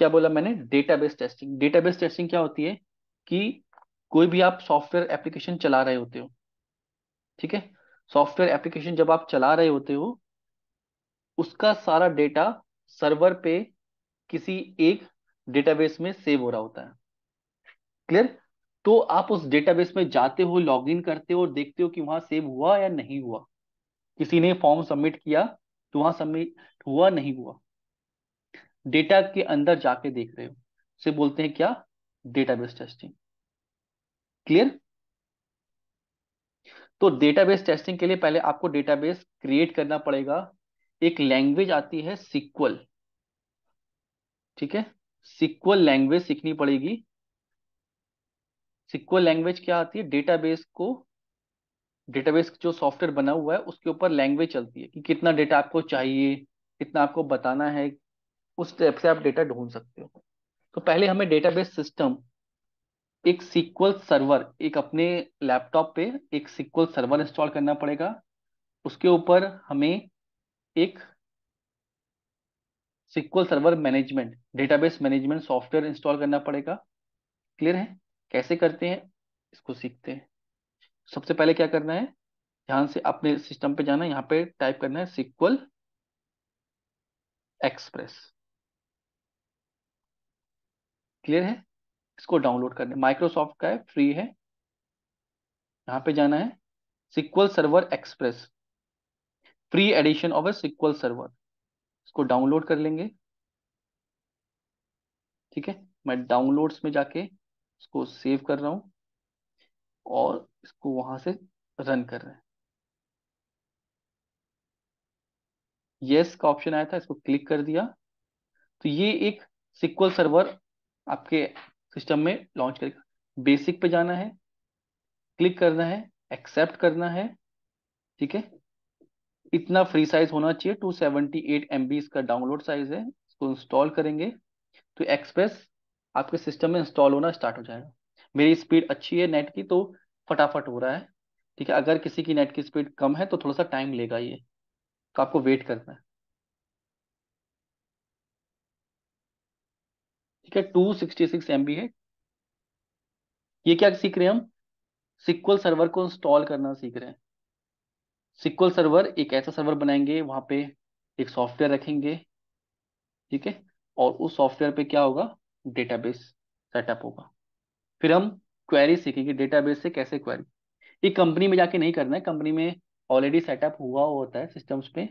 क्या बोला मैंने? Database testing. डेटाबेस टेस्टिंग क्या होती है कि कोई भी आप सॉफ्टवेयर एप्लीकेशन चला रहे होते हो, ठीक है? सॉफ्टवेयर एप्लीकेशन जब आप चला रहे होते हो, उसका सारा डेटा सर्वर पे किसी एक डेटाबेस में सेव हो रहा होता है। क्लियर? तो आप उस डेटाबेस में जाते हो, लॉगिन करते हो और देखते हो कि वहां सेव हुआ या नहीं हुआ। किसी ने फॉर्म सबमिट किया तो वहां सबमिट हुआ नहीं हुआ, डेटा के अंदर जाके देख रहे हो, उसे बोलते हैं क्या? Database testing. क्लियर? तो डेटाबेस टेस्टिंग के लिए पहले आपको डेटाबेस क्रिएट करना पड़ेगा। एक लैंग्वेज आती है सिक्वल, ठीक है? सिक्वल लैंग्वेज सीखनी पड़ेगी। सिक्वल लैंग्वेज क्या आती है? डेटाबेस को, डेटाबेस जो सॉफ्टवेयर बना हुआ है उसके ऊपर लैंग्वेज चलती है कि कितना डेटा आपको चाहिए, कितना आपको बताना है। उस टाइप से आप डेटा ढूंढ सकते हो। तो पहले हमें डेटाबेस सिस्टम, एक सिक्वल सर्वर, एक अपने लैपटॉप पे एक सिक्वल सर्वर इंस्टॉल करना पड़ेगा। उसके ऊपर हमें एक SQL server management, database management software install करना पड़ेगा। क्लियर है? कैसे करते हैं इसको सीखते हैं। सबसे पहले क्या करना है, ध्यान से अपने सिस्टम पे जाना है, यहाँ पे टाइप करना है सिक्वल एक्सप्रेस। क्लियर है? इसको डाउनलोड करना है, माइक्रोसॉफ्ट का है, फ्री है। यहाँ पे जाना है, SQL server express, free edition of a SQL server. इसको डाउनलोड कर लेंगे। ठीक है, मैं डाउनलोड्स में जाके इसको सेव कर रहा हूँ और इसको वहां से रन कर रहे हैं। यस का ऑप्शन आया था, इसको क्लिक कर दिया तो ये एक सिक्वल सर्वर आपके सिस्टम में लॉन्च करेगा। बेसिक पे जाना है, क्लिक करना है, एक्सेप्ट करना है। ठीक है, इतना फ्री साइज होना चाहिए, 278 MB इसका डाउनलोड साइज है। इसको इंस्टॉल करेंगे तो एक्सप्रेस आपके सिस्टम में इंस्टॉल होना स्टार्ट हो जाएगा। मेरी स्पीड अच्छी है नेट की, तो फटाफट हो रहा है। ठीक है, अगर किसी की नेट की स्पीड कम है तो थोड़ा सा टाइम लेगा ये, तो आपको वेट करना है। ठीक है, 266 MB है। ये क्या सीख रहे हैं हम? सिक्वल सर्वर को इंस्टॉल करना सीख रहे हैं। सिक्वल सर्वर एक ऐसा सर्वर बनाएंगे, वहां पे एक सॉफ्टवेयर रखेंगे। ठीक है, और उस सॉफ्टवेयर पे क्या होगा? डेटाबेस सेटअप होगा। फिर हम क्वेरी सीखेंगे, डेटाबेस से कैसे क्वेरी। ये कंपनी में जाके नहीं करना है, कंपनी में ऑलरेडी सेटअप हुआ होता है सिस्टम्स पे।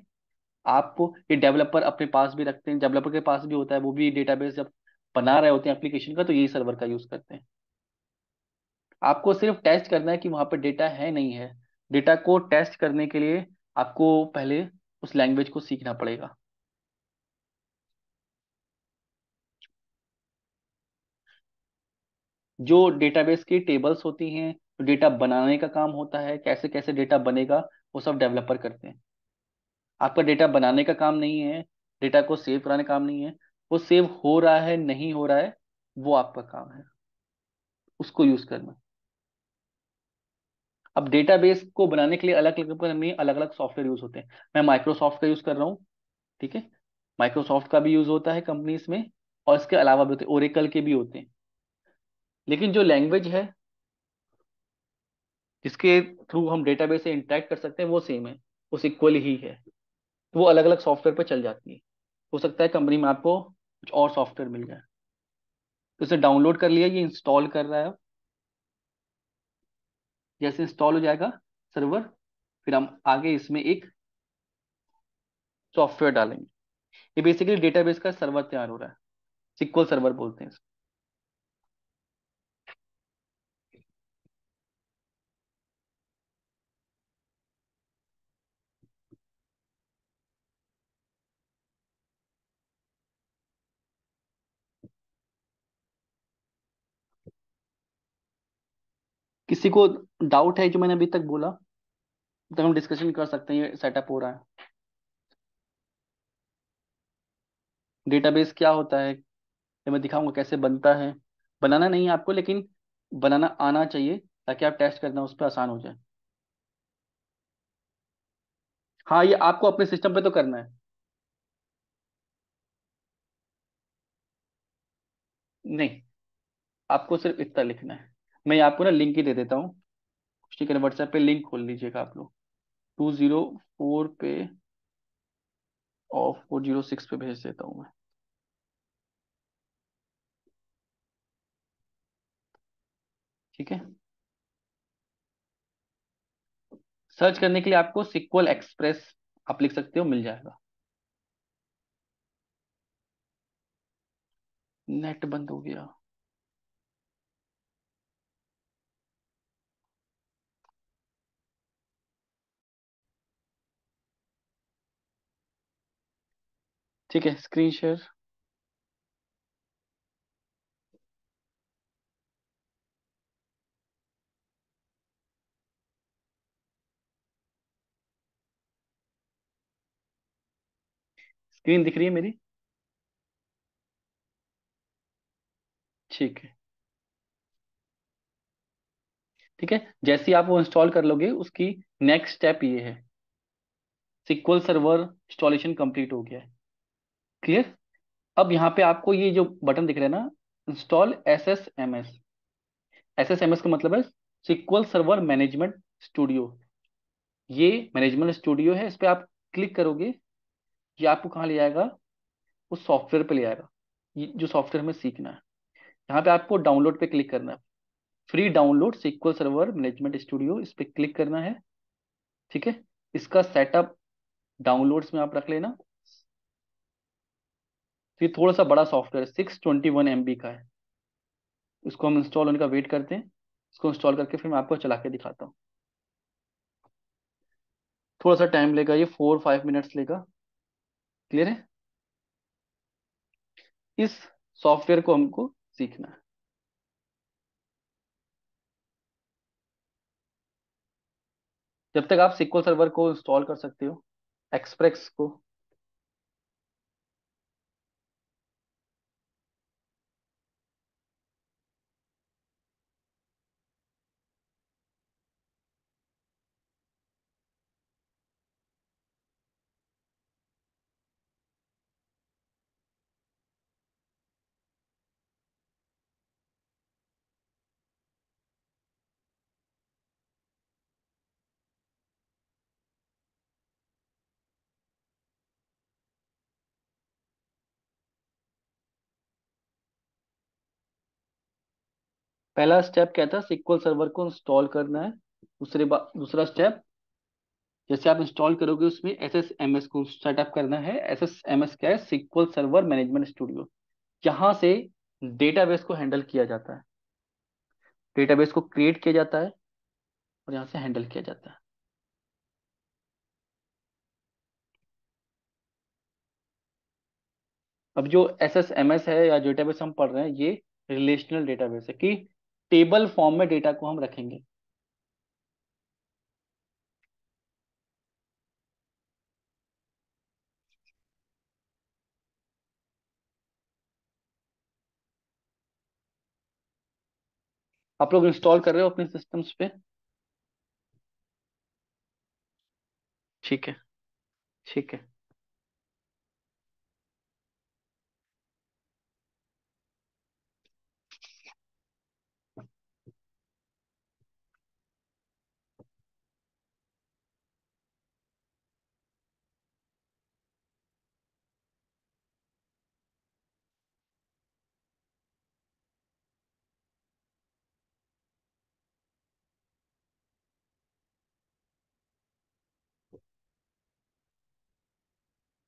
आप ये डेवलपर अपने पास भी रखते हैं, डेवलपर के पास भी होता है, वो भी डेटाबेस जब बना रहे होते हैं एप्लीकेशन का तो यही सर्वर का यूज करते हैं। आपको सिर्फ टेस्ट करना है कि वहां पर डेटा है नहीं है। डेटा को टेस्ट करने के लिए आपको पहले उस लैंग्वेज को सीखना पड़ेगा। जो डेटाबेस की टेबल्स होती हैं, जो डेटा बनाने का काम होता है, कैसे कैसे डेटा बनेगा, वो सब डेवलपर करते हैं। आपका डेटा बनाने का काम नहीं है, डेटा को सेव कराने का काम नहीं है। वो सेव हो रहा है नहीं हो रहा है, वो आपका काम है, उसको यूज करना। अब डेटाबेस को बनाने के लिए अलग अलग कंपनी अलग अलग सॉफ्टवेयर यूज होते हैं। मैं माइक्रोसॉफ्ट का यूज कर रहा हूँ। ठीक है, माइक्रोसॉफ्ट का भी यूज होता है कंपनीज में, और इसके अलावा भी होते हैं, ओरेकल के भी होते हैं। लेकिन जो लैंग्वेज है जिसके थ्रू हम डेटाबेस से इंटरेक्ट कर सकते हैं वो सेम है, वो इक्वल ही है। तो वो अलग अलग सॉफ्टवेयर पर चल जाती है। हो सकता है कंपनी में आपको कुछ और सॉफ्टवेयर मिल जाए। तो इसे डाउनलोड कर लिया, ये इंस्टॉल कर रहा है। जैसे इंस्टॉल हो जाएगा सर्वर, फिर हम आगे इसमें एक सॉफ्टवेयर डालेंगे। ये बेसिकली डेटाबेस का सर्वर तैयार हो रहा है, सिक्वल सर्वर बोलते हैं इसको। किसी को डाउट है जो मैंने अभी तक बोला, तो हम डिस्कशन कर सकते हैं। ये सेटअप हो रहा है। डेटाबेस क्या होता है ये मैं दिखाऊंगा कैसे बनता है। बनाना नहीं है आपको, लेकिन बनाना आना चाहिए ताकि आप टेस्ट करना उस पर आसान हो जाए। हाँ, ये आपको अपने सिस्टम पे तो करना है। नहीं, आपको सिर्फ इतना लिखना है। मैं आपको ना लिंक ही दे देता हूँ, ठीक है, व्हाट्सएप पे लिंक खोल लीजिएगा आप लोग। 204 पे और 406 पे भेज देता हूँ मैं। ठीक है, सर्च करने के लिए आपको सिक्वल एक्सप्रेस आप लिख सकते हो, मिल जाएगा। नेट बंद हो गया। ठीक है, स्क्रीन शेयर। स्क्रीन दिख रही है मेरी? ठीक है। ठीक है, जैसे ही आप वो इंस्टॉल कर लोगे, उसकी नेक्स्ट स्टेप ये है, सिक्वल सर्वर इंस्टॉलेशन कंप्लीट हो गया है। क्लियर? अब यहाँ पे आपको ये जो बटन दिख रहा है ना, install S S M S. S S M S का मतलब है सिक्वल सर्वर मैनेजमेंट स्टूडियो। ये मैनेजमेंट स्टूडियो है, इस पे आप क्लिक करोगे, ये आपको कहाँ ले जाएगा? उस सॉफ्टवेयर पे ले जाएगा, ये जो सॉफ्टवेयर हमें सीखना है। यहाँ पे आपको डाउनलोड पे क्लिक करना है। Free download SQL server management studio, इस पे क्लिक करना है। ठीक है, इसका सेटअप डाउनलोड्स में आप रख लेना। फिर थोड़ा सा बड़ा सॉफ्टवेयर, 621 MB का है। इसको हम इंस्टॉल होने का वेट करते हैं। इसको इंस्टॉल करके फिर मैं आपको चला के दिखाता हूँ। थोड़ा सा टाइम लेगा, ये 4-5 मिनट्स लेगा। क्लियर है? इस सॉफ्टवेयर को हमको सीखना है। जब तक आप सिक्वल सर्वर को इंस्टॉल कर सकते हो, एक्सप्रेस को। पहला स्टेप क्या था? सिक्वल सर्वर को इंस्टॉल करना है। दूसरा स्टेप, जैसे आप इंस्टॉल करोगे उसमें एस एस एम एस को सेटअप करना है। एस एस एम एस क्या है? SQL server management studio. यहाँ से डेटाबेस को हैंडल किया जाता है, डेटाबेस को क्रिएट किया जाता है और यहाँ से हैंडल किया जाता है। अब जो एस एस एम एस है या डेटाबेस हम पढ़ रहे हैं, ये रिलेशनल डेटाबेस है कि टेबल फॉर्म में डेटा को हम रखेंगे। आप लोग इंस्टॉल कर रहे हो अपने सिस्टम्स पे? ठीक है। ठीक है,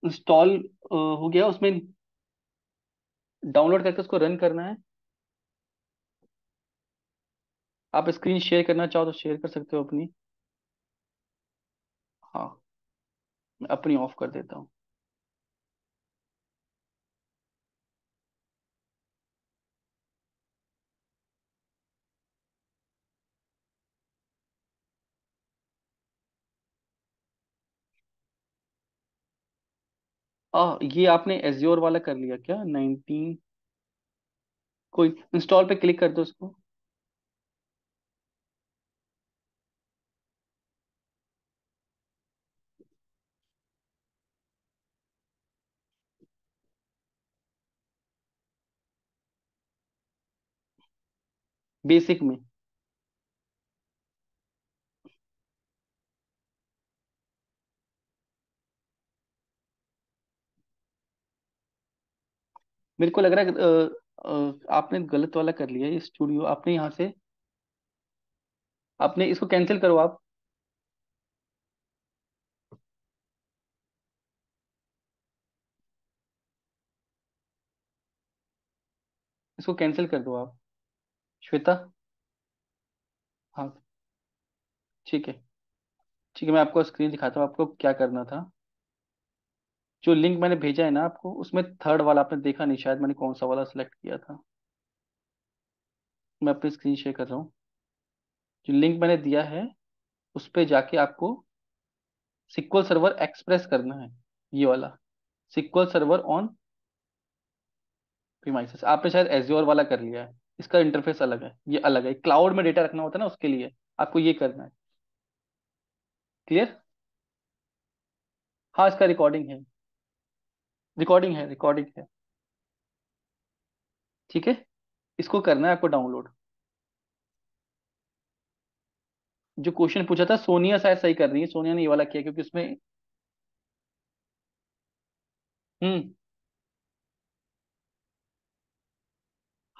इंस्टॉल हो गया। उसमें डाउनलोड करके उसको रन करना है। आप स्क्रीन शेयर करना चाहो तो शेयर कर सकते हो अपनी। हाँ, मैं अपनी ऑफ कर देता हूँ। ये आपने एज्योर वाला कर लिया क्या? 19? कोई इंस्टॉल पे क्लिक कर दो उसको। बेसिक में। मेरे को लग रहा है आपने गलत वाला कर लिया ये स्टूडियो, आपने यहाँ से, आपने इसको कैंसिल करो आप। इसको कैंसिल कर दो आप, श्वेता। हाँ, ठीक है। ठीक है, मैं आपको स्क्रीन दिखाता हूँ आपको क्या करना था। जो लिंक मैंने भेजा है ना आपको, उसमें थर्ड वाला आपने देखा नहीं शायद, मैंने कौन सा वाला सिलेक्ट किया था। मैं अपनी स्क्रीन शेयर कर रहा हूँ। जो लिंक मैंने दिया है उस पे जाके आपको सिक्वल सर्वर एक्सप्रेस करना है, ये वाला, सिक्वल सर्वर ऑन प्रीमाइसेस। आपने शायद एज्योर वाला कर लिया है, इसका इंटरफेस अलग है, ये अलग है, क्लाउड में डेटा रखना होता है ना, उसके लिए आपको ये करना है। क्लियर? हाँ, इसका रिकॉर्डिंग है, रिकॉर्डिंग है, रिकॉर्डिंग है। ठीक है, इसको करना है आपको डाउनलोड। जो क्वेश्चन पूछा था सोनिया शायद सही कर रही है, सोनिया ने ये वाला किया क्योंकि उसमें। हम्म।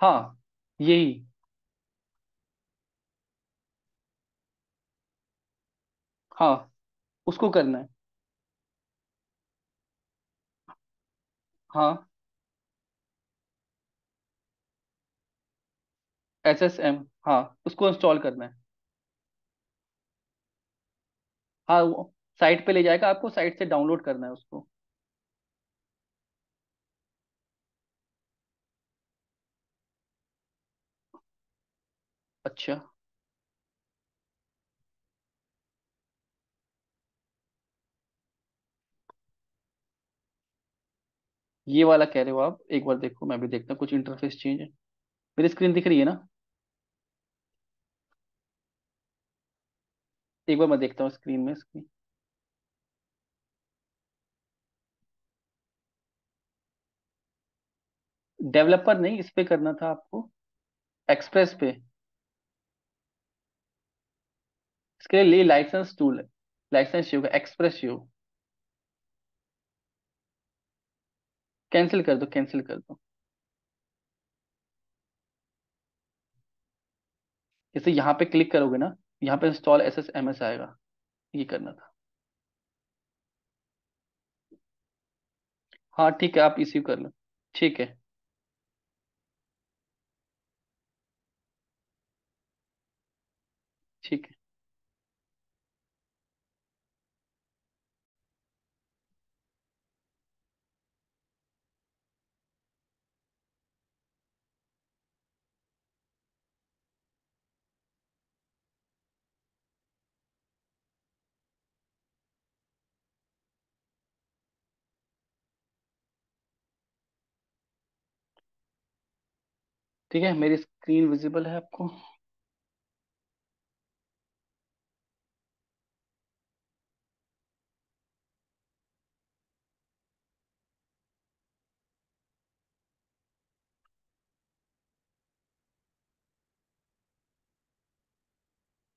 हाँ, यही। हाँ, उसको करना है। हाँ, SSM, हाँ, उसको इंस्टॉल करना है। हाँ, वो साइट पे ले जाएगा आपको, साइट से डाउनलोड करना है उसको। अच्छा, ये वाला कह रहे हो आप, एक बार देखो, मैं भी देखता हूँ कुछ इंटरफेस चेंज है। मेरी स्क्रीन दिख रही है ना? एक बार मैं देखता हूँ स्क्रीन में इसकी। डेवलपर नहीं, इस पे करना था आपको, एक्सप्रेस पे। इसके लिए लाइसेंस टूल है, लाइसेंस चाहिए होगा, एक्सप्रेस चाहिए। कैंसिल कर दो, कैंसिल कर दो। जैसे यहाँ पे क्लिक करोगे ना, यहाँ पे इंस्टॉल SSMS आएगा, ये करना था। हाँ ठीक है, आप इसी कर लो। ठीक है। ठीक है। ठीक है, मेरी स्क्रीन विजिबल है आपको?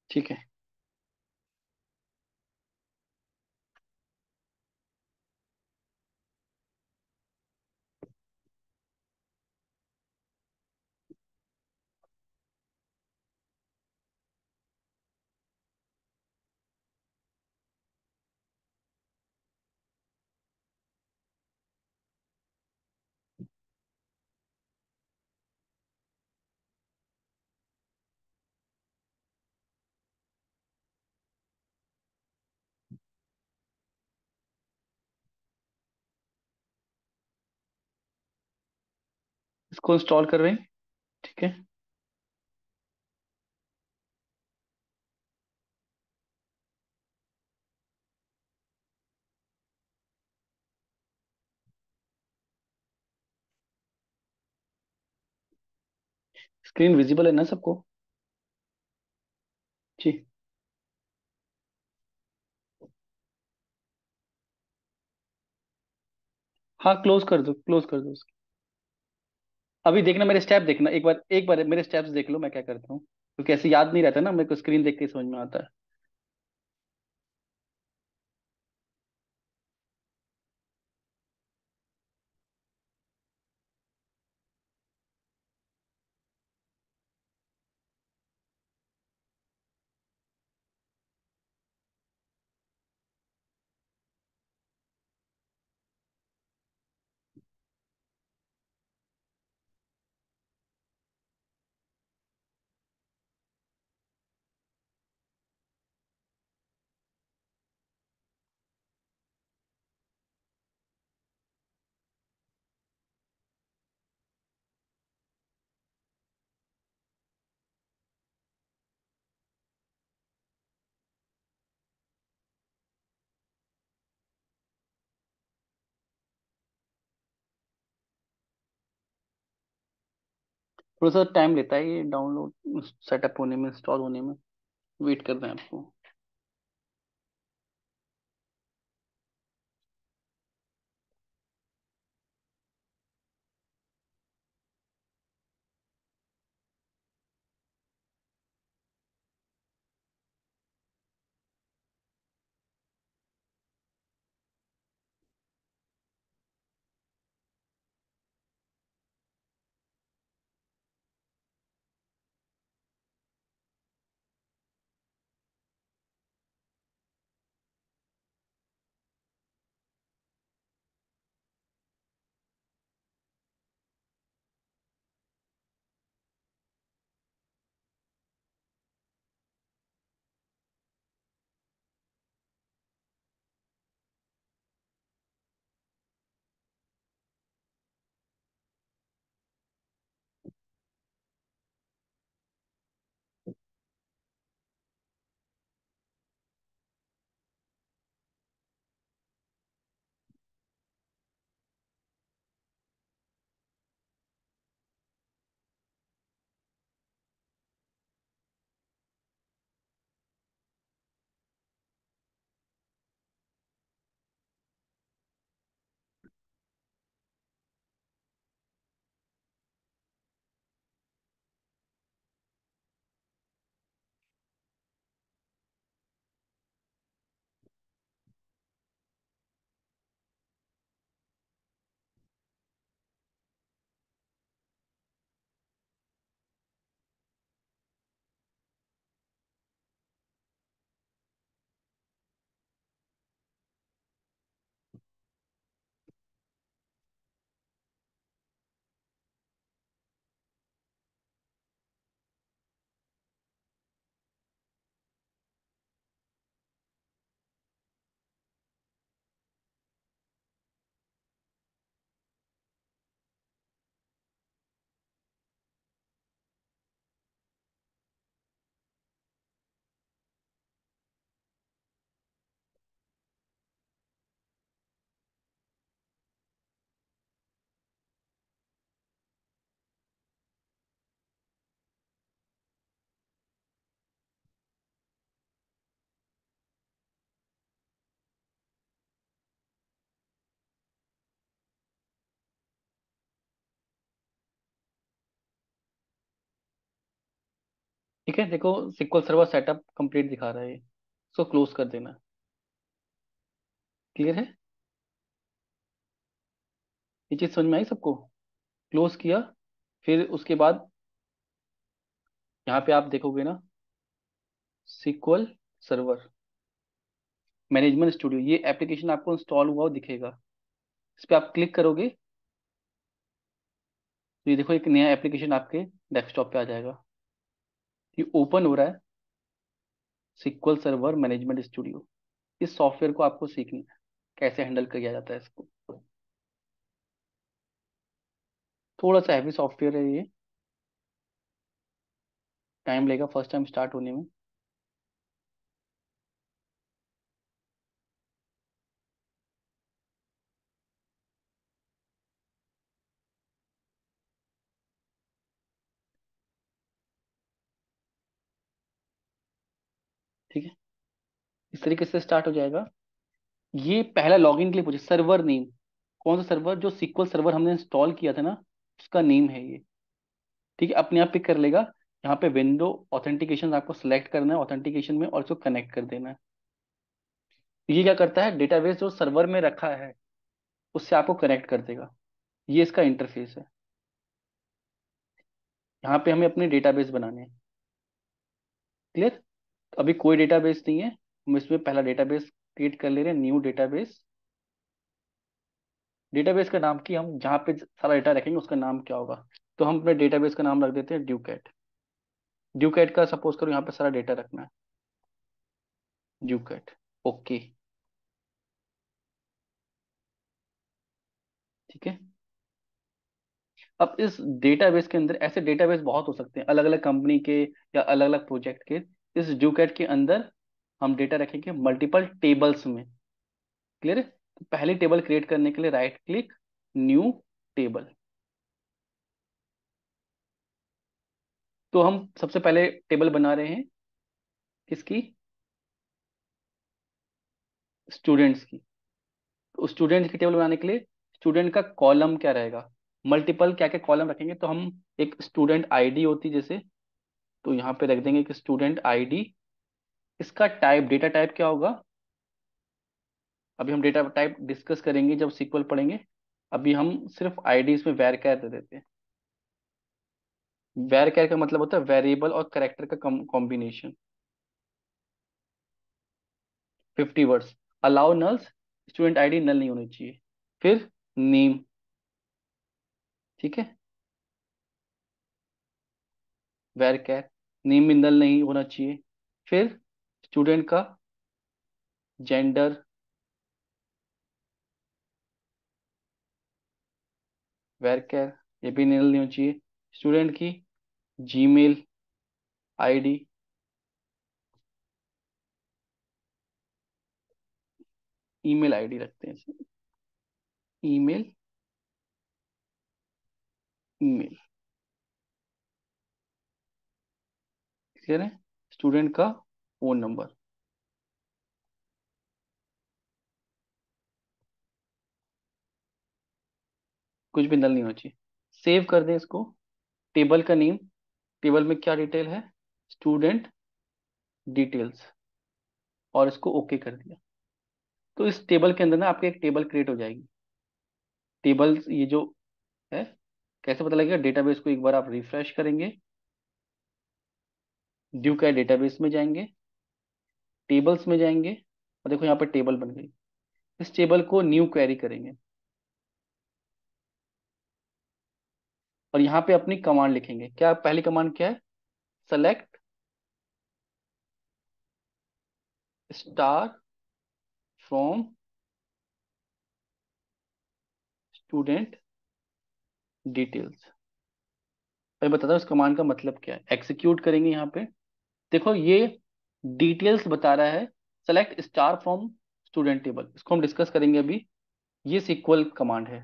ठीक है। इसको इंस्टॉल कर रहे हैं। ठीक है। स्क्रीन विजिबल है ना सबको? जी। हाँ, क्लोज कर दो, क्लोज कर दो उसको। अभी देखना मेरे स्टेप, देखना एक बार मेरे स्टेप्स देख लो मैं क्या करता हूँ, क्योंकि ऐसे याद नहीं रहता ना मेरे को, स्क्रीन देख के ही समझ में आता है। थोड़ा सा टाइम लेता है ये डाउनलोड, सेटअप होने में, इंस्टॉल होने में। वेट करना है आपको। ठीक है, देखो सिक्वल सर्वर सेटअप कंप्लीट दिखा रहा है ये। इसको क्लोज कर देना। क्लियर है? ये चीज समझ में आई सबको? क्लोज किया, फिर उसके बाद यहाँ पे आप देखोगे ना, सिक्वल सर्वर मैनेजमेंट स्टूडियो, ये एप्लीकेशन आपको इंस्टॉल हुआ हुआ दिखेगा। इस पे आप क्लिक करोगे तो ये देखो एक नया एप्लीकेशन आपके डेस्कटॉप पे आ जाएगा। ये ओपन हो रहा है, सिक्वल सर्वर मैनेजमेंट स्टूडियो। इस सॉफ्टवेयर को आपको सीखना है, कैसे हैंडल किया जाता है इसको। थोड़ा सा हैवी सॉफ्टवेयर है ये, टाइम लेगा फर्स्ट टाइम स्टार्ट होने में। ठीक है, इस तरीके से स्टार्ट हो जाएगा। ये पहला लॉगिन के लिए पूछे सर्वर नेम, कौन सा सर्वर, जो सिक्वल सर्वर हमने इंस्टॉल किया था ना, उसका नेम है ये। ठीक है, अपने आप पिक कर लेगा। यहाँ पे विंडो ऑथेंटिकेशन आपको सिलेक्ट करना है, ऑथेंटिकेशन में और उसको कनेक्ट कर देना है। ये क्या करता है, डेटाबेस जो सर्वर में रखा है उससे आपको कनेक्ट कर देगा। ये इसका इंटरफेस है। यहाँ पे हमें अपने डेटाबेस बनाने हैं। क्लियर। अभी कोई डेटाबेस नहीं है, हम इसमें पहला डेटाबेस क्रिएट कर ले रहे हैं, न्यू डेटाबेस। डेटाबेस का नाम की हम जहाँ पे सारा डेटा रखेंगे उसका नाम क्या होगा, तो हम अपने डेटाबेस का नाम रख देते हैं ड्यूकैट। ड्यूकैट का सपोज करो यहाँ पे सारा डेटा रखना है, ड्यूकैट। ओके। ठीक है। अब इस डेटाबेस के अंदर ऐसे डेटाबेस बहुत हो सकते हैं अलग अलग कंपनी के या अलग अलग प्रोजेक्ट के। इस ड्यूकैट के अंदर हम डेटा रखेंगे मल्टीपल टेबल्स में। क्लियर है, तो पहली टेबल क्रिएट करने के लिए राइट क्लिक, न्यू टेबल। तो हम सबसे पहले टेबल बना रहे हैं किसकी, स्टूडेंट्स की। तो स्टूडेंट की टेबल बनाने के लिए स्टूडेंट का कॉलम क्या रहेगा, मल्टीपल क्या क्या कॉलम रखेंगे, तो हम एक स्टूडेंट आईडी होती जैसे, तो यहाँ पे रख देंगे कि स्टूडेंट आईडी। इसका टाइप, डेटा टाइप क्या होगा, अभी हम डेटा टाइप डिस्कस करेंगे जब सीक्वल पढ़ेंगे। अभी हम सिर्फ आईडी इसमें वैर कैर दे देते हैं। वैर कैर का मतलब होता है वेरिएबल और करेक्टर का combination. 50 words. Allow nulls, student ID null नहीं होनी चाहिए। फिर नेम। ठीक है, वेर कैर, नेम भी नल नहीं होना चाहिए। फिर स्टूडेंट का जेंडर, वेर कैर, ये भी नल नहीं होना चाहिए। स्टूडेंट की जीमेल आईडी, ईमेल आईडी रखते हैं इसे, ईमेल, ईमेल। क्लियर है। स्टूडेंट का फोन नंबर। कुछ भी नल नहीं होना चाहिए। सेव कर दें इसको। टेबल का नेम, टेबल में क्या डिटेल है, स्टूडेंट डिटेल्स, और इसको ओके कर दिया। तो इस टेबल के अंदर ना आपके एक टेबल क्रिएट हो जाएगी। टेबल ये जो है, कैसे पता लगेगा, डेटाबेस को एक बार आप रिफ्रेश करेंगे, ड्यू का डेटाबेस में जाएंगे, टेबल्स में जाएंगे, और देखो यहाँ पर टेबल बन गई। इस टेबल को न्यू क्वेरी करेंगे और यहाँ पे अपनी कमांड लिखेंगे। क्या पहली कमांड क्या है, select star from student details. मैं बताता हूँ इस कमांड का मतलब क्या है, एग्जीक्यूट करेंगे यहाँ पे। देखो ये डिटेल्स बता रहा है, select star from student table, इसको हम डिस्कस करेंगे अभी। ये सिक्वल कमांड है।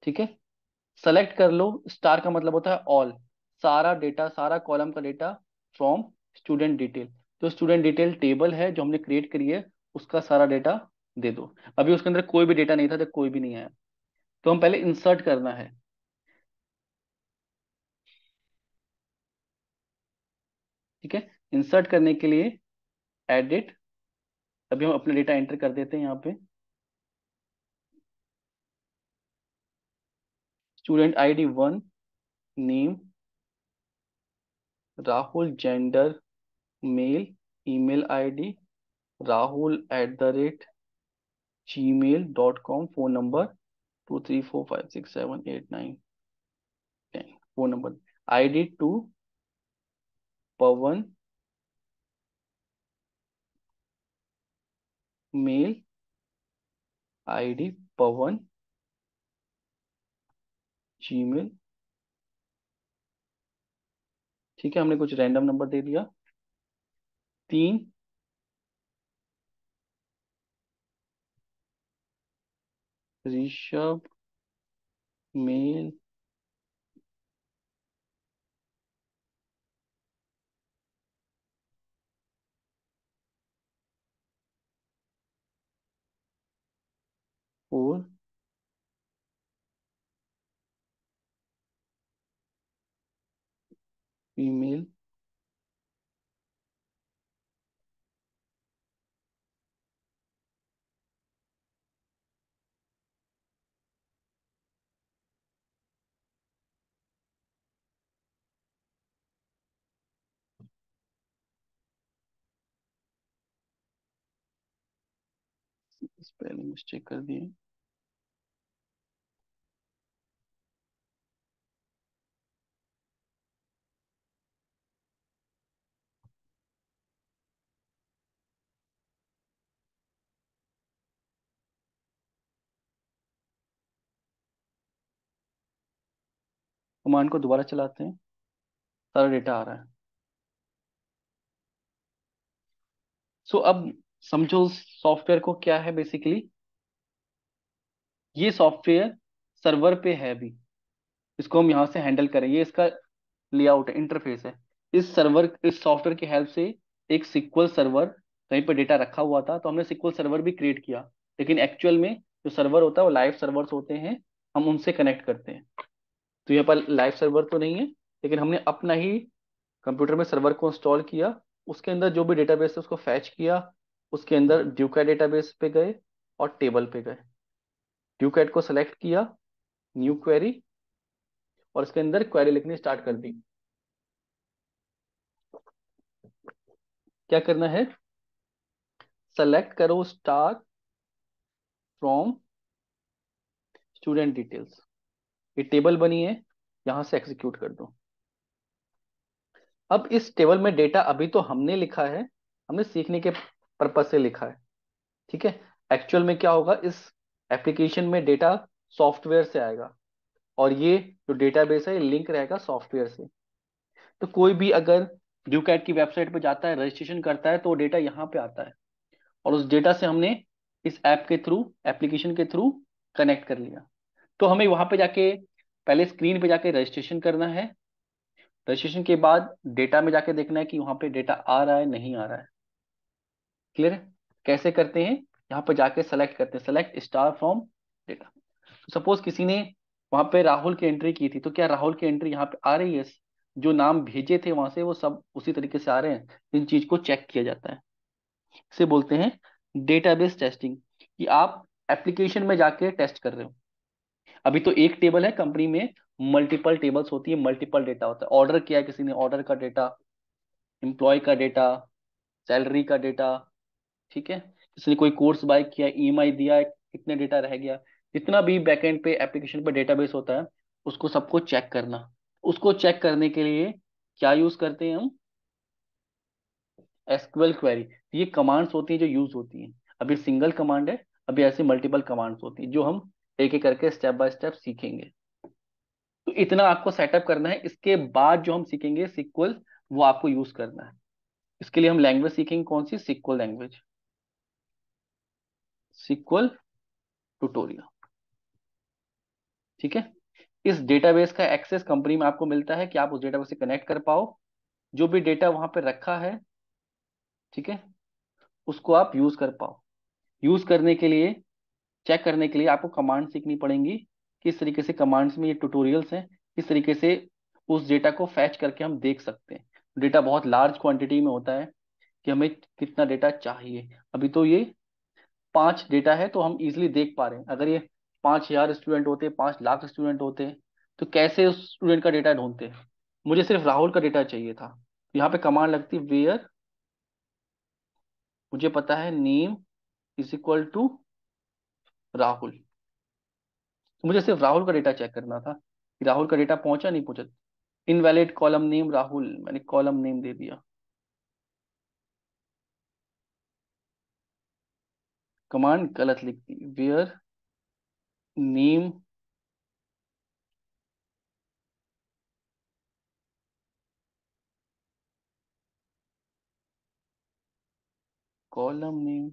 ठीक है, सेलेक्ट कर लो, स्टार का मतलब होता है ऑल, सारा डेटा, सारा कॉलम का डेटा फ्रॉम स्टूडेंट डिटेल। तो स्टूडेंट डिटेल टेबल है जो हमने क्रिएट करी है, उसका सारा डेटा दे दो। अभी उसके अंदर कोई भी डेटा नहीं था तो कोई भी नहीं आया, तो हम पहले इंसर्ट करना है। ठीक है, इंसर्ट करने के लिए एडिट, अभी हम अपना डेटा एंटर कर देते हैं यहाँ पे। Student ID 1, name Rahul, gender male, email ID rahul@gmail.com, phone number 234567891, phone number. ID 2 Pavan, mail ID Pavan, Gmail. ठीक है, हमने कुछ रैंडम नंबर दे दिया। 3 Rishabh, male, 4 email spelling mistake कर दिए। कमांड को दोबारा चलाते हैं, सारा डेटा आ रहा है। सो अब समझो सॉफ्टवेयर को क्या है बेसिकली। ये सॉफ्टवेयर सर्वर पे है अभी, इसको हम यहाँ से हैंडल करें, ये इसका लेआउट है, इंटरफेस है। इस सॉफ्टवेयर की हेल्प से एक सिक्वल सर्वर कहीं पर डेटा रखा हुआ था, तो हमने सिक्वल सर्वर भी क्रिएट किया। लेकिन एक्चुअल में जो सर्वर होता है वो लाइव सर्वर्स होते हैं, हम उनसे कनेक्ट करते हैं। तो यहाँ पर लाइव सर्वर तो नहीं है, लेकिन हमने अपना ही कंप्यूटर में सर्वर को इंस्टॉल किया। उसके अंदर जो भी डेटाबेस है उसको फैच किया, उसके अंदर ड्यूकैट डेटाबेस पे गए और टेबल पे गए। ड्यूकैट को सेलेक्ट किया, न्यू क्वेरी, और इसके अंदर क्वेरी लिखनी स्टार्ट कर दी। क्या करना है, सेलेक्ट करो स्टार फ्रॉम स्टूडेंट डिटेल्स। ये टेबल बनी है, यहां से एग्जीक्यूट कर दो। अब इस टेबल में डेटा अभी तो हमने लिखा है, हमने सीखने के पर्पज से लिखा है, ठीक है। एक्चुअल में क्या होगा, इस एप्लीकेशन में डेटा सॉफ्टवेयर से आएगा, और ये जो डेटाबेस है ये लिंक रहेगा सॉफ्टवेयर से। तो कोई भी अगर ड्यूकैट की वेबसाइट पे जाता है, रजिस्ट्रेशन करता है, तो डेटा यहाँ पे आता है, और उस डेटा से हमने इस ऐप के थ्रू, एप्लीकेशन के थ्रू कनेक्ट कर लिया। तो हमें वहां पे जाके पहले स्क्रीन पे जाके रजिस्ट्रेशन करना है। रजिस्ट्रेशन के बाद डेटा में जाके देखना है कि वहां पे डेटा आ रहा है नहीं आ रहा है। क्लियर है? कैसे करते हैं, यहाँ पे जाके सेलेक्ट करते हैं, select star from data. Suppose किसी ने वहां पे राहुल की एंट्री की थी, तो क्या राहुल की एंट्री यहाँ पे आ रही है? जो नाम भेजे थे वहां से वो सब उसी तरीके से आ रहे हैं? इन चीज को चेक किया जाता है। इसे बोलते हैं डेटाबेस टेस्टिंग, कि आप एप्लीकेशन में जाके टेस्ट कर रहे हो। अभी तो एक टेबल है, कंपनी में मल्टीपल टेबल्स होती है, मल्टीपल डेटा होता है। ऑर्डर किया है किसी ने, ऑर्डर का डेटा, एम्प्लॉय का डेटा, सैलरी का डेटा, ठीक है। किसी ने कोई कोर्स बाय किया, ईएमआई दिया है, कितने डेटा रह गया। जितना भी बैकएंड पे एप्लीकेशन पे डेटाबेस होता है, उसको सबको चेक करना। उसको चेक करने के लिए क्या यूज करते हैं हम? SQL query. ये कमांड्स होती हैं जो यूज होती हैं। अभी सिंगल कमांड है, अभी ऐसे मल्टीपल कमांड्स होती हैं जो हम एक एक करके स्टेप बाय स्टेप सीखेंगे। तो इतना आपको सेटअप करना है, इसके बाद जो हम सीखेंगे सिक्वल, वो आपको यूज करना है। इसके लिए हम लैंग्वेज सीखेंगे, कौन सी? सिक्वल लैंग्वेज, सिक्वल ट्यूटोरियल, ठीक है। इस डेटाबेस का एक्सेस कंपनी में आपको मिलता है कि आप उस डेटाबेस से कनेक्ट कर पाओ, जो भी डेटा वहां पे रखा है, ठीक है, उसको आप यूज कर पाओ। यूज करने के लिए, चेक करने के लिए आपको कमांड सीखनी पड़ेंगी। किस तरीके से कमांड्स में, ये ट्यूटोरियल्स हैं, किस तरीके से उस डेटा को फैच करके हम देख सकते हैं। डेटा बहुत लार्ज क्वांटिटी में होता है, कि हमें कितना डेटा चाहिए। अभी तो ये 5 डेटा है, तो हम इजिली देख पा रहे हैं। अगर ये 5,000 स्टूडेंट होते, 5 लाख स्टूडेंट होते, तो कैसे उस स्टूडेंट का डेटा ढूंढते? मुझे सिर्फ राहुल का डेटा चाहिए था, यहाँ पे कमांड लगती वेयर, मुझे पता है name is equal to Rahul, तो मुझे सिर्फ राहुल का डेटा चेक करना था कि राहुल का डेटा पहुंचा नहीं पहुंचा। इनवैलिड कॉलम नेम राहुल, मैंने कॉलम नेम दे दिया, कमांड गलत लिख दी, वेयर नेम, कॉलम नेम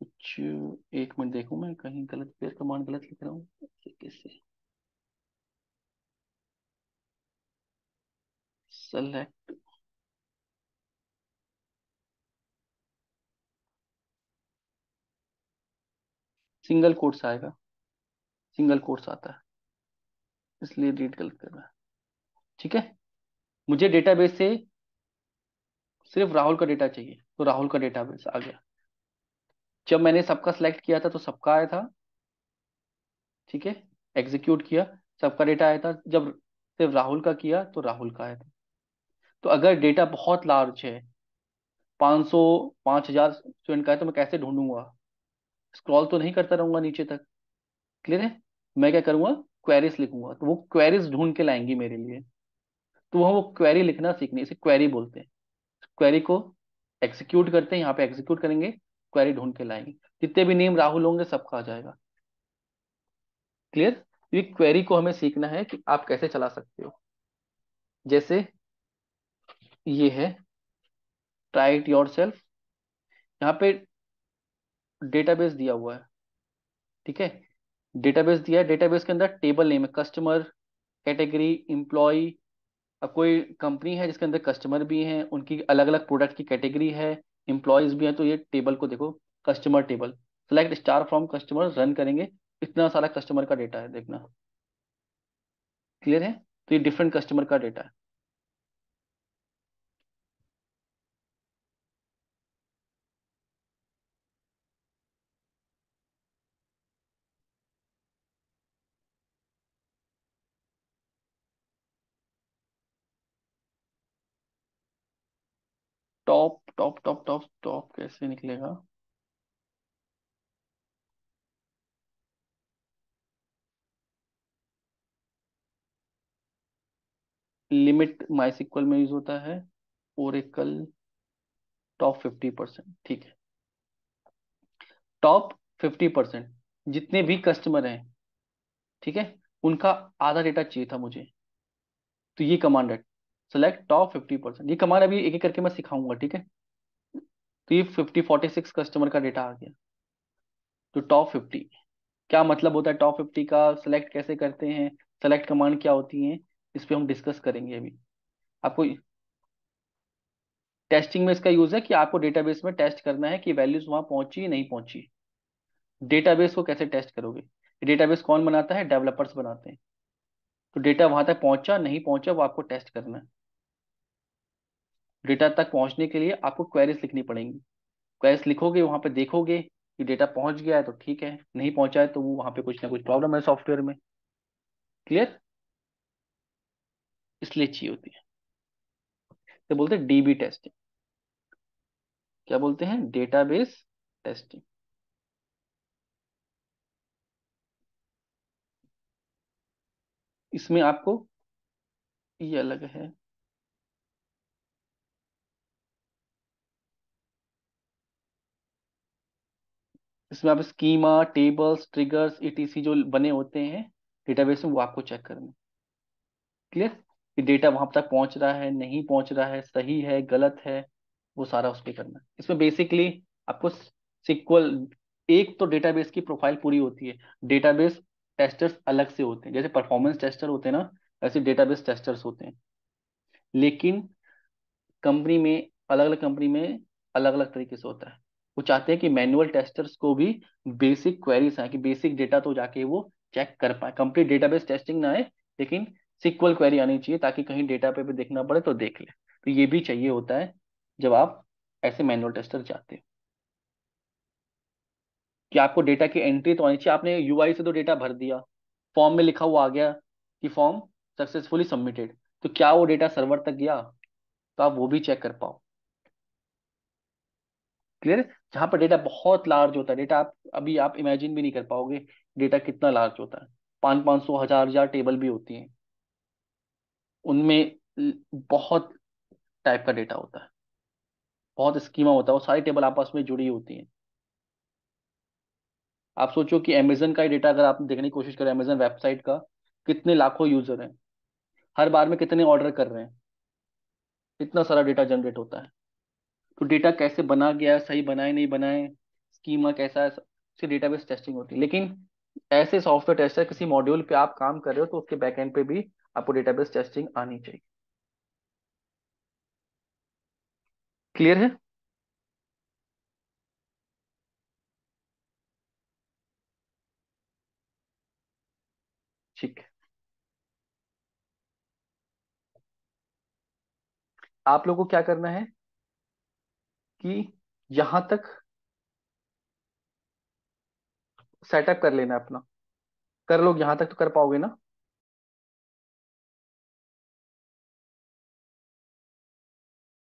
कुछ, एक मिनट देखूं, मैं कहीं गलत, वेयर कमांड गलत लिख रहा हूँ कैसे। सेलेक्ट, सिंगल कोट्स आएगा, सिंगल कोट्स आता है, इसलिए रीड गलत कर रहा है, ठीक है। मुझे डेटाबेस से सिर्फ राहुल का डेटा चाहिए, तो राहुल का डेटाबेस आ गया। जब मैंने सबका सिलेक्ट किया था तो सबका आया था, ठीक है, एग्जीक्यूट किया, सबका डेटा आया था। जब सिर्फ राहुल का किया तो राहुल का आया था। तो अगर डेटा बहुत लार्ज है, 500 5000 स्टूडेंट का है, तो मैं कैसे ढूंढूंगा? स्क्रॉल तो नहीं करता रहूंगा नीचे तक। क्लियर है? मैं क्या करूंगा, क्वेरीज लिखूंगा, तो वो क्वेरीज ढूंढ के लाएंगी मेरे लिए। तो वो क्वेरी लिखना सीखनी, इसे क्वेरी बोलते हैं। क्वेरी को एग्जीक्यूट करते हैं, यहाँ पे एग्जीक्यूट करेंगे, क्वेरी ढूंढ के लाएंगे। जितने भी नेम राहुल होंगे सबका आ जाएगा। क्लियर? ये क्वेरी को हमें सीखना है कि आप कैसे चला सकते हो। जैसे ये है, ट्राई इट योर सेल्फ। यहाँ पे डेटाबेस दिया हुआ है, ठीक है, डेटाबेस दिया है। डेटाबेस के अंदर टेबल नेम है, कस्टमर, कैटेगरी, एम्प्लॉय। अब कोई कंपनी है जिसके अंदर कस्टमर भी हैं, उनकी अलग अलग प्रोडक्ट की कैटेगरी है, एम्प्लॉयज भी हैं, तो ये टेबल को देखो, customer table. Select star from customer, run करेंगे, इतना सारा कस्टमर का डेटा है, देखना। क्लियर है? तो ये डिफरेंट कस्टमर का डेटा है। Top top top top top कैसे निकलेगा? लिमिट माई में यूज होता है, ओरेकल। टॉप 50%, ठीक है। टॉप 50% जितने भी कस्टमर हैं, ठीक है, उनका आधा डेटा चाहिए था मुझे। तो ये कमांड है, सेलेक्ट टॉप 50%। ये कमांड अभी एक एक करके मैं सिखाऊंगा, ठीक है। तो ये 46 कस्टमर का डेटा आ गया। तो टॉप 50 क्या मतलब होता है, टॉप 50 का सेलेक्ट कैसे करते हैं, सेलेक्ट कमांड क्या होती है, इस पे हम डिस्कस करेंगे अभी। आपको टेस्टिंग में इसका यूज है कि आपको डेटाबेस में टेस्ट करना है कि वैल्यूज वहां पहुंची नहीं पहुंची। डेटाबेस को कैसे टेस्ट करोगे? डेटाबेस कौन बनाता है? डेवलपर्स बनाते हैं। तो डेटा वहां तक पहुंचा नहीं पहुंचा वो आपको टेस्ट करना है। डेटा तक पहुंचने के लिए आपको क्वेरीज लिखनी पड़ेंगी। क्वेरीज लिखोगे, वहां पे देखोगे कि डेटा पहुंच गया है तो ठीक है, नहीं पहुंचा है तो वो वहां पे कुछ ना कुछ प्रॉब्लम है सॉफ्टवेयर में। क्लियर? इसलिए चाहिए होती है, तो बोलते हैं डीबी टेस्टिंग। क्या बोलते हैं? Database testing. इसमें आपको, ये अलग है, इसमें आप स्कीमा, टेबल्स, ट्रिगर्स, ईटीसी जो बने होते हैं डेटाबेस में, वो आपको चेक करना है। क्लियर? कि डेटा वहां तक पहुंच रहा है नहीं पहुंच रहा है, सही है गलत है, वो सारा उस पर करना है। इसमें बेसिकली आपको सिक्वल, एक तो डेटाबेस की प्रोफाइल पूरी होती है। डेटाबेस टेस्टर्स अलग से होते हैं, जैसे परफॉर्मेंस टेस्टर होते हैं ना, ऐसे डेटाबेस टेस्टर्स होते हैं। लेकिन कंपनी में, अलग अलग कंपनी में अलग अलग तरीके से होता है। वो चाहते हैं कि मैनुअल टेस्टर्स को भी बेसिक क्वेरीज आए, कि बेसिक डेटा तो जाके वो चेक कर पाए, कंप्लीट डेटाबेस टेस्टिंग ना आए, लेकिन सिक्वल क्वेरी आनी चाहिए, ताकि कहीं डेटा पे भी देखना पड़े तो देख ले। तो ये भी चाहिए होता है जब आप ऐसे मैनुअल टेस्टर चाहते हो, कि आपको डेटा की एंट्री तो आनी चाहिए। आपने यूआई से तो डेटा भर दिया, फॉर्म में लिखा हुआ आ गया कि फॉर्म सक्सेसफुली सबमिटेड, तो क्या वो डेटा सर्वर तक गया? तो आप वो भी चेक कर पाओ। क्लियर है? जहां पर डेटा बहुत लार्ज होता है, डेटा आप अभी आप इमेजिन भी नहीं कर पाओगे, डेटा कितना लार्ज होता है। 500 हजार हजार टेबल भी होती हैं, उनमें बहुत टाइप का डेटा होता है, बहुत स्कीमा होता है, वो सारी टेबल आपस में जुड़ी होती हैं। आप सोचो कि अमेजन का ही डेटा अगर आप देखने की कोशिश करें, अमेजन वेबसाइट का कितने लाखों यूजर हैं, हर बार में कितने ऑर्डर कर रहे हैं, इतना सारा डेटा जनरेट होता है। तो डेटा कैसे बना गया है, सही बनाए नहीं बनाए, स्कीमा कैसा है, उसकी डेटाबेस टेस्टिंग होती है। लेकिन ऐसे सॉफ्टवेयर टेस्टर, किसी मॉड्यूल पे आप काम कर रहे हो तो उसके बैकएंड पे भी आपको डेटाबेस टेस्टिंग आनी चाहिए। क्लियर है? ठीक है। आप लोगों को क्या करना है कि यहां तक सेटअप कर लेना है अपना। कर लोग यहां तक तो कर पाओगे ना?